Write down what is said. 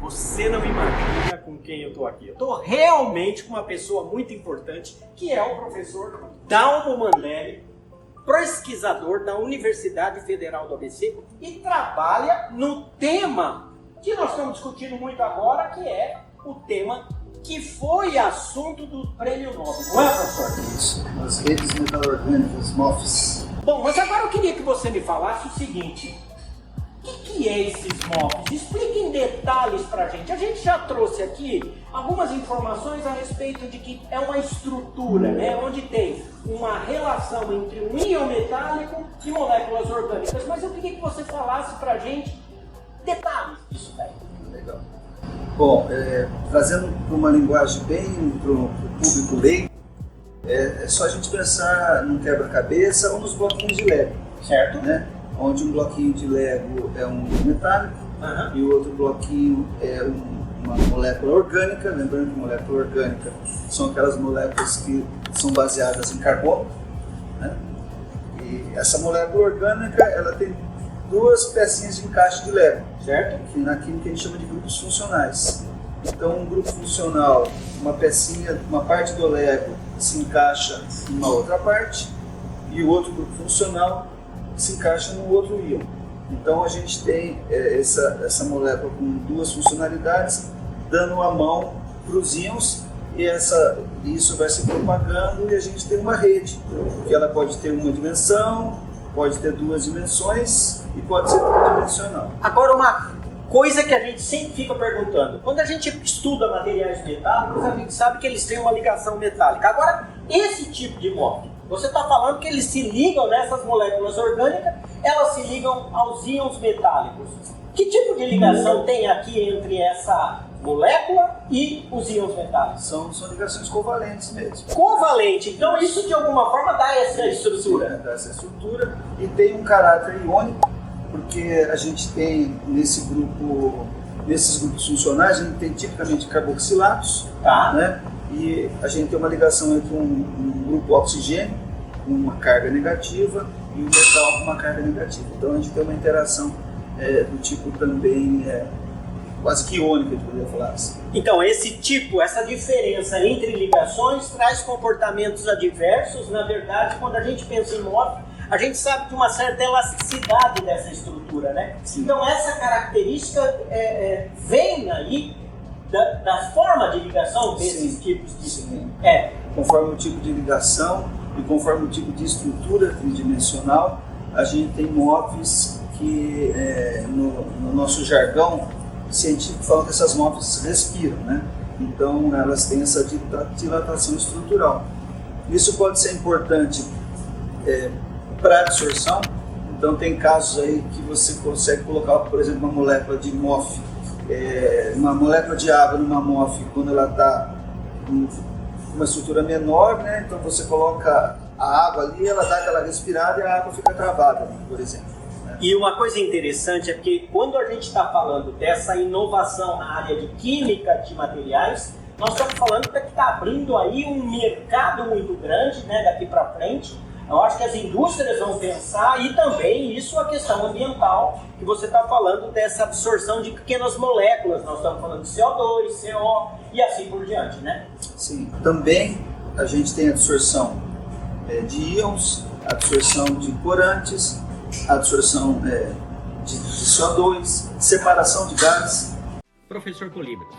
Você não imagina com quem eu estou aqui. Eu estou realmente com uma pessoa muito importante, que é o professor Dalmo Mandelli, pesquisador da Universidade Federal do ABC e trabalha no tema que nós estamos discutindo muito agora, que é o tema que foi assunto do Prêmio Nobel. Não é, professor? Isso, as redes metalorgânicas, MOFs. Bom, mas agora eu queria que você me falasse o seguinte: o que é esses MOFs? Explique em detalhes pra gente. A gente já trouxe aqui algumas informações a respeito de que é uma estrutura, né, onde tem uma relação entre um íon metálico e moléculas orgânicas. Mas eu queria que você falasse pra gente detalhes disso daí. Legal. Bom, trazendo para uma linguagem bem para o público leigo, é só a gente pensar num quebra-cabeça ou nos bloquinhos de Lego. Certo? Né? Onde um bloquinho de Lego é um metálico e o outro bloquinho é uma molécula orgânica. Lembrando que molécula orgânica são aquelas moléculas que são baseadas em carbono. Né? E essa molécula orgânica ela tem duas pecinhas de encaixe de Lego, certo? Que na química a gente chama de grupos funcionais. Então, um grupo funcional, uma pecinha, uma parte do Lego se encaixa em uma outra parte e o outro grupo funcional se encaixa no outro íon. Então, a gente tem essa molécula com duas funcionalidades, dando a mão para os íons e isso vai se propagando e a gente tem uma rede, que ela pode ter uma dimensão, pode ter duas dimensões e pode ser tridimensional. Agora, uma coisa que a gente sempre fica perguntando: quando a gente estuda materiais metálicos, a gente sabe que eles têm uma ligação metálica. Agora, esse tipo de MOF, você está falando que eles se ligam nessas moléculas orgânicas, elas se ligam aos íons metálicos. Que tipo de ligação tem aqui entre essa molécula e os íons metálicos? São ligações covalentes mesmo. Covalente, então isso de alguma forma dá essa estrutura. Dá essa estrutura e tem um caráter iônico, porque a gente tem nesses grupos funcionais, a gente tem tipicamente carboxilatos, né? E a gente tem uma ligação entre um grupo oxigênio com uma carga negativa e um metal com uma carga negativa. Então a gente tem uma interação do tipo também quase que iônica, de poder falar assim. Então essa diferença entre ligações traz comportamentos adversos. Na verdade, quando a gente pensa em MOF, a gente sabe de uma certa elasticidade dessa estrutura, né? Sim. Então essa característica vem aí da forma de ligação desses tipos de... Sim. Conforme o tipo de ligação e conforme o tipo de estrutura tridimensional, a gente tem MOFs que no nosso jargão científico falam que essas MOFs respiram, né? Então elas têm essa dilatação estrutural. Isso pode ser importante para absorção. Então tem casos aí que você consegue colocar, por exemplo, uma molécula de MOF, uma molécula de água numa MOF quando ela está com uma estrutura menor, né? Então você coloca a água ali, ela dá aquela respirada e a água fica travada, por exemplo. E uma coisa interessante é que quando a gente está falando dessa inovação na área de química de materiais, nós estamos falando que está abrindo aí um mercado muito grande, né, daqui para frente. Eu acho que as indústrias vão pensar, e também isso a questão ambiental, que você está falando dessa absorção de pequenas moléculas. Nós estamos falando de CO2, CO e assim por diante, né? Sim. Também a gente tem absorção de íons, absorção de corantes, absorção de CO2, separação de gases. Professor Polímeros,